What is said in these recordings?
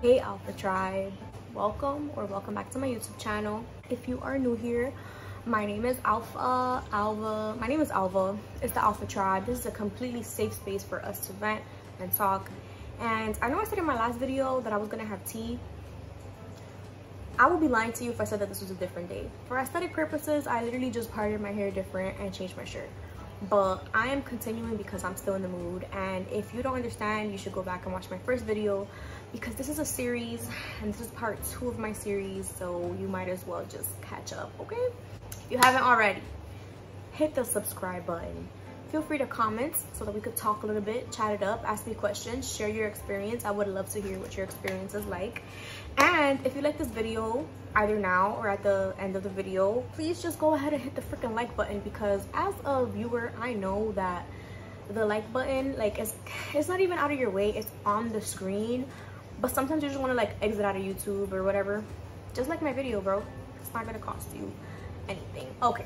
Hey Alpha Tribe, welcome back to my YouTube channel. If you are new here, my name is Alva. My name is Alva. It's the Alpha Tribe. This is a completely safe space for us to vent and talk. And I know I said in my last video that I was gonna have tea. I would be lying to you if I said that this was a different day. For aesthetic purposes, I literally just parted my hair different and changed my shirt. But I am continuing because I'm still in the mood, and if you don't understand, you should go back and watch my first video because this is a series and this is part 2 of my series, so you might as well just catch up, okay? If you haven't already, hit the subscribe button. Feel free to comment so that we could talk a little bit, chat it up, ask me questions, share your experience. I would love to hear what your experience is like. And if you like this video, either now or at the end of the video, please just go ahead and hit the freaking like button, because as a viewer, I know that the like button, like, it's not even out of your way, it's on the screen, but sometimes you just want to like exit out of YouTube or whatever. Just like my video, bro. It's not gonna cost you anything. Okay,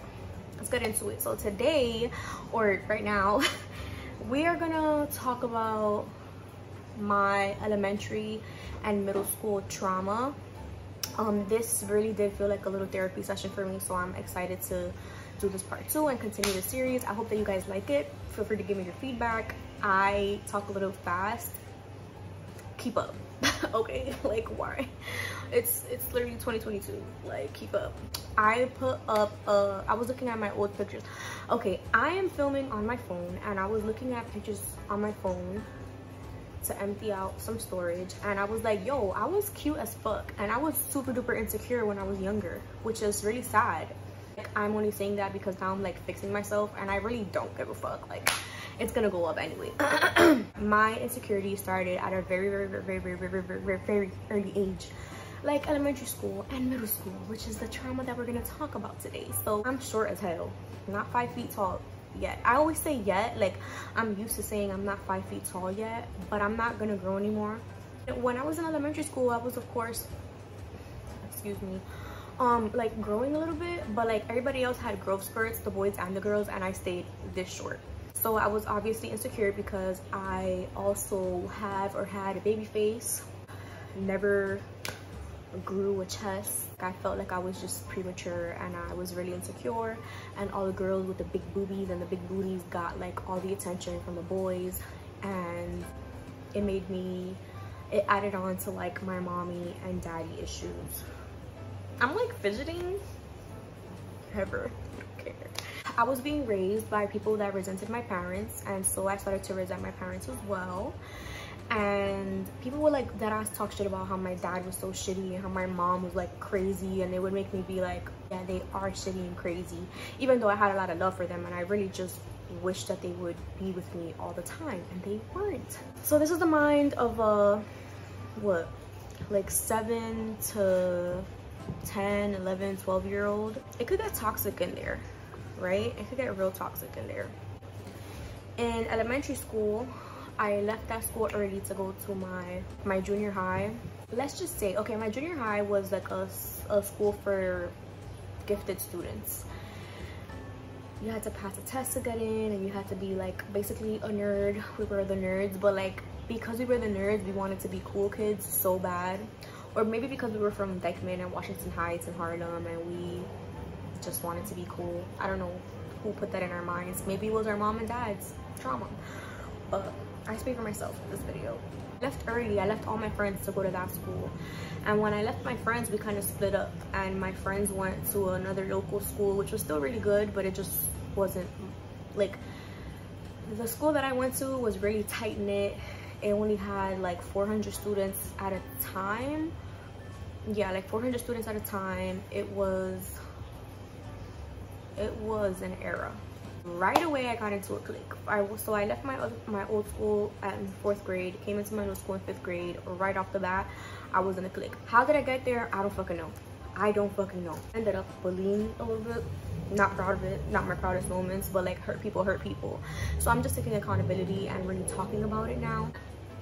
let's get into it. So today, or right now, we are gonna talk about my elementary and middle school trauma. This really did feel like a little therapy session for me, so I'm excited to do this part 2 and continue the series. I hope that you guys like it. Feel free to give me your feedback. I talk a little fast. Keep up. Okay, like, why? It's literally 2022. Like, keep up. I put up I was looking at my old pictures. Okay, I am filming on my phone, and I was looking at pictures on my phone to empty out some storage, and I was like, yo, I was cute as fuck, and I was super duper insecure when I was younger, which is really sad. Like, I'm only saying that because now I'm like fixing myself, and I really don't give a fuck. Like, it's gonna go up anyway. My insecurity started at a very early age, like elementary school and middle school, which is the trauma that we're gonna talk about today. So I'm short as hell, not 5 feet tall yet. I always say yet, like, I'm used to saying I'm not 5 feet tall yet, but I'm not gonna grow anymore. When I was in elementary school, I was, of course, excuse me, like growing a little bit, but like everybody else had growth spurts, the boys and the girls, and I stayed this short. So I was obviously insecure because I also have or had a baby face, never grew a chest. I felt like I was just premature, and I was really insecure, and all the girls with the big boobies and the big booties got like all the attention from the boys, and it added on to like my mommy and daddy issues. I'm like fidgeting. Whatever, I don't care. I was being raised by people that resented my parents, and so I started to resent my parents as well. And people would like deadass talk shit about how my dad was so shitty and how my mom was like crazy, and they would make me be like, yeah, they are shitty and crazy, even though I had a lot of love for them, and I really just wished that they would be with me all the time, and they weren't. So this is the mind of a what, like 7 to 10, 11, 12-year-old. It could get toxic in there, right? It could get real toxic in there. In elementary school, I left that school early to go to my junior high. Let's just say, okay, my junior high was like a school for gifted students. You had to pass a test to get in, and you had to be like basically a nerd. We were the nerds, but like because we were the nerds, we wanted to be cool kids so bad. Or maybe because we were from Dykeman and Washington Heights and Harlem, and we just wanted to be cool. I don't know who put that in our minds. Maybe it was our mom and dad's trauma, but I speak for myself in this video. I left early. I left all my friends to go to that school, and when I left my friends, we kind of split up, and my friends went to another local school, which was still really good, but it just wasn't like the school that I went to was really tight-knit. It only had like 400 students at a time. Yeah, like 400 students at a time. It was an era. Right away I got into a clique. So I left my old school in 4th grade, came into my new school in 5th grade. Right off the bat, I was in a clique. How did I get there? I don't fucking know. I don't fucking know. Ended up bullying a little bit. Not proud of it, not my proudest moments, but like hurt people. So I'm just taking accountability and really talking about it now.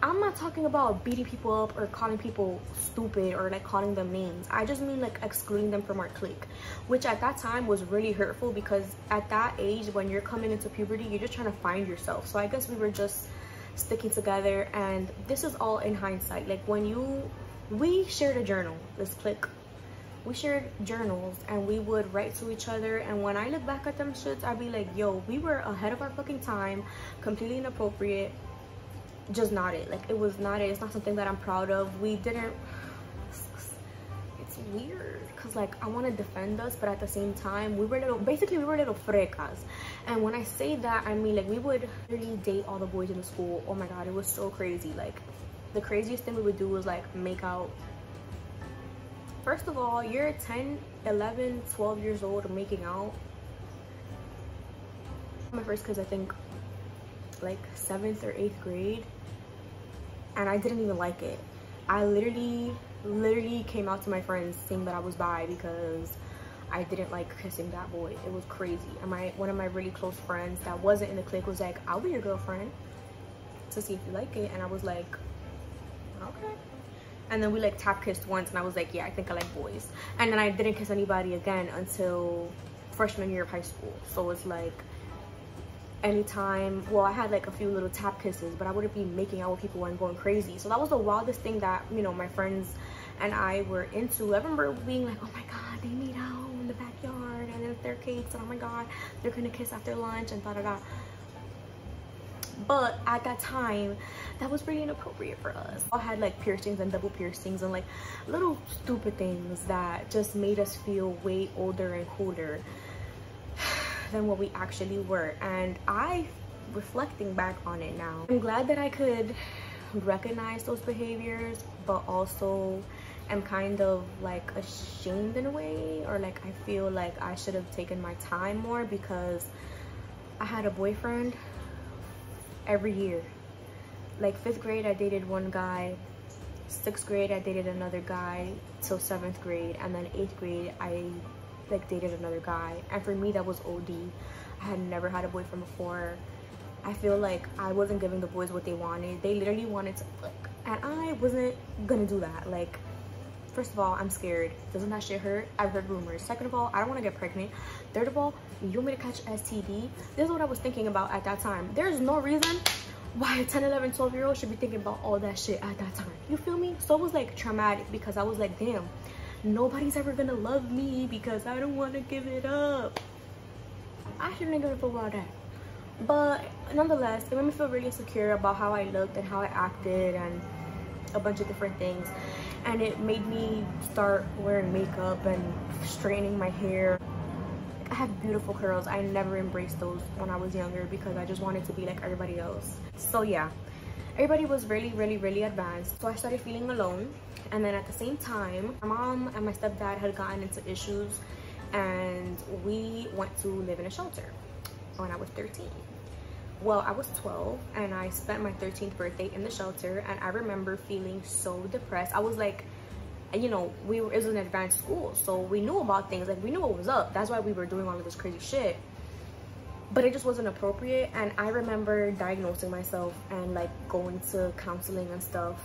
I'm not talking about beating people up or calling people stupid or like calling them names. I just mean like excluding them from our clique, which at that time was really hurtful, because at that age when you're coming into puberty, you're just trying to find yourself. So I guess we were just sticking together. And this is all in hindsight. Like we shared a journal, this clique. We shared journals and we would write to each other, and when I look back at them shits, I'd be like, yo, we were ahead of our fucking time, completely inappropriate, just not it. Like, it was not it. It's not something that I'm proud of. We didn't, it's weird because like I want to defend us, but at the same time we were little frecas. And when I say that, I mean like we would really date all the boys in the school. Oh my god, it was so crazy. Like, the craziest thing we would do was like make out. First of all, you're 10, 11, 12 years old and making out. My first kiss, I think like 7th or 8th grade, and I didn't even like it. I literally came out to my friends saying that I was bi because I didn't like kissing that boy. It was crazy. And one of my really close friends that wasn't in the clique was like, I'll be your girlfriend to see if you like it. And I was like, okay. And then we like tap kissed once, and I was like, yeah, I think I like boys. And then I didn't kiss anybody again until freshman year of high school. So it's like anytime, well, I had like a few little tap kisses, but I wouldn't be making out with people and going crazy. So that was the wildest thing that, you know, my friends and I were into. I remember being like, oh my god, they made out in the backyard and then their cakes, and oh my god, they're gonna kiss after lunch and da-da-da. But at that time, that was pretty inappropriate for us. I had like piercings and double piercings and like little stupid things that just made us feel way older and cooler than what we actually were. And reflecting back on it now, I'm glad that I could recognize those behaviors, but also am kind of like ashamed in a way, or like I feel like I should have taken my time more, because I had a boyfriend every year. Like 5th grade I dated one guy, 6th grade I dated another guy till 7th grade, and then 8th grade I like dated another guy. And for me that was OD. I had never had a boyfriend before. I feel like I wasn't giving the boys what they wanted. They literally wanted to fuck, and I wasn't gonna do that. Like, first of all, I'm scared. Doesn't that shit hurt? I've heard rumors. Second of all, I don't want to get pregnant. Third of all, you want me to catch STD? This is what I was thinking about at that time. There's no reason why a 10, 11, 12-year-old should be thinking about all that shit at that time. You feel me? So it was like traumatic, because I was like, damn, nobody's ever gonna love me because I don't want to give it up. I shouldn't have given a fuck about that. But nonetheless, it made me feel really insecure about how I looked and how I acted and a bunch of different things. And it made me start wearing makeup and straightening my hair. I have beautiful curls. I never embraced those when I was younger because I just wanted to be like everybody else. So yeah, everybody was really advanced. So I started feeling alone. And then at the same time, my mom and my stepdad had gotten into issues, and we went to live in a shelter when I was 13. Well, I was 12 and I spent my 13th birthday in the shelter, and I remember feeling so depressed. I was like, you know, it was an advanced school, so we knew about things, like we knew what was up. That's why we were doing all of this crazy shit, but it just wasn't appropriate. And I remember diagnosing myself and like going to counseling and stuff,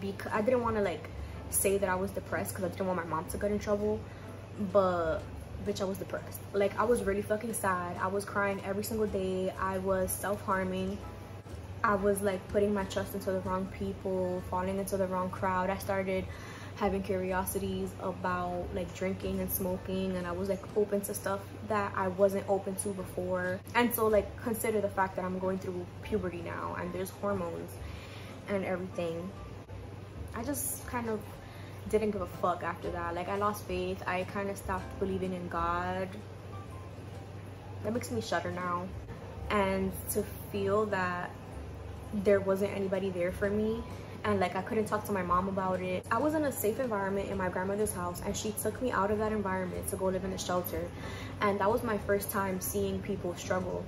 because I didn't want to like say that I was depressed because I didn't want my mom to get in trouble, but bitch, I was depressed. Like, I was really fucking sad. I was crying every single day. I was self-harming. I was like putting my trust into the wrong people, falling into the wrong crowd. I started having curiosities about like drinking and smoking, and I was like open to stuff that I wasn't open to before. And so like, consider the fact that I'm going through puberty now and there's hormones and everything. I just kind of didn't give a fuck after that. Like, I lost faith. I kind of stopped believing in God. That makes me shudder now. And to feel that there wasn't anybody there for me, and like I couldn't talk to my mom about it. I was in a safe environment in my grandmother's house, and she took me out of that environment to go live in the shelter. And that was my first time seeing people struggle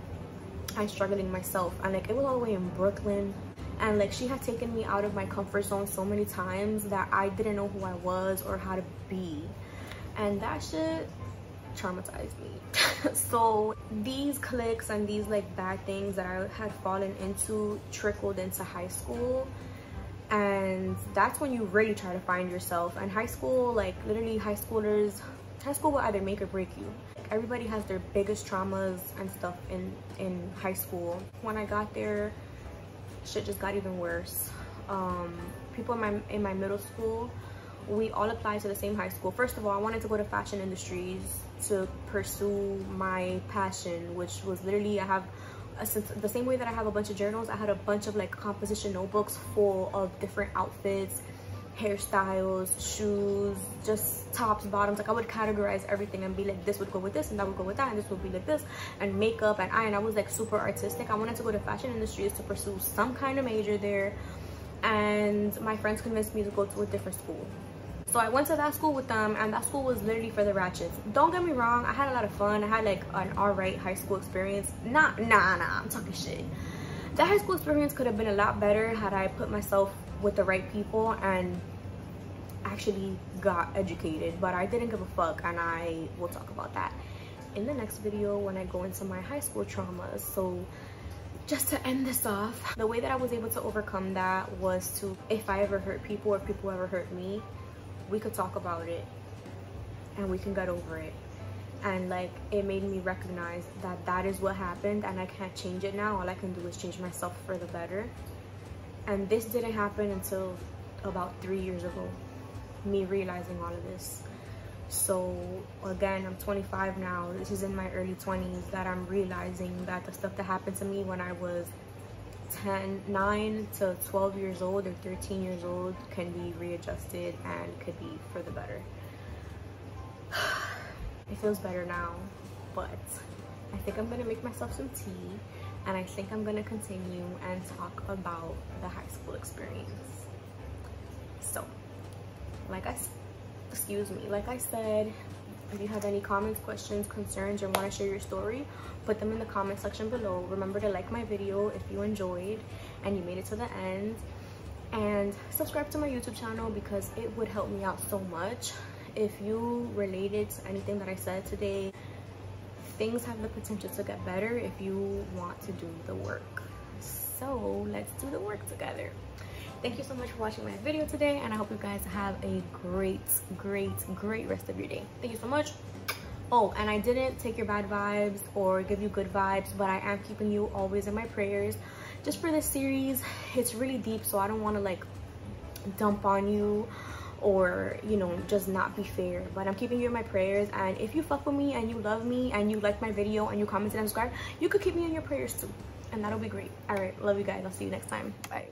and struggling myself. And like, it was all the way in Brooklyn. And like, she had taken me out of my comfort zone so many times that I didn't know who I was or how to be. And that shit traumatized me. So these cliques and these like bad things that I had fallen into trickled into high school. And that's when you really try to find yourself. And high school, like literally high school will either make or break you. Like, everybody has their biggest traumas and stuff in high school. When I got there, shit just got even worse. People in my middle school, we all applied to the same high school. First of all, I wanted to go to fashion industries to pursue my passion, which was literally, I have the same way that I have a bunch of journals, I had a bunch of like composition notebooks full of different outfits, hairstyles, shoes, just tops, bottoms. Like I would categorize everything and be like, this would go with this and that would go with that and this would be like this, and makeup and I was like super artistic. I wanted to go to fashion industries to pursue some kind of major there, and my friends convinced me to go to a different school. So I went to that school with them, and that school was literally for the ratchets. Don't get me wrong, I had a lot of fun. I had like an alright high school experience. Nah, I'm talking shit. That high school experience could have been a lot better had I put myself with the right people and actually got educated, but I didn't give a fuck, and I will talk about that in the next video when I go into my high school traumas. So just to end this off, the way that I was able to overcome that was to, if I ever hurt people or people ever hurt me, we could talk about it and we can get over it. And like, it made me recognize that that is what happened and I can't change it now. All I can do is change myself for the better. And this didn't happen until about 3 years ago, me realizing all of this. So again, I'm 25 now. This is in my early 20s that I'm realizing that the stuff that happened to me when I was 9 to 12 years old or 13 years old can be readjusted and could be for the better. It feels better now, but I think I'm gonna make myself some tea, and I think I'm gonna continue and talk about the high school experience. So like I said, if you have any comments, questions, concerns, or want to share your story, put them in the comment section below. Remember to like my video if you enjoyed and you made it to the end, and subscribe to my YouTube channel because it would help me out so much. If you related to anything that I said today, things have the potential to get better if you want to do the work. So let's do the work together. Thank you so much for watching my video today, and I hope you guys have a great rest of your day. Thank you so much. Oh, and I didn't take your bad vibes or give you good vibes, but I am keeping you always in my prayers. Just for this series, it's really deep, so I don't want to like dump on you or, you know, just not be fair, but I'm keeping you in my prayers. And if you fuck with me and you love me and you like my video and you commented and subscribe, you could keep me in your prayers too, and that'll be great. All right, love you guys. I'll see you next time. Bye.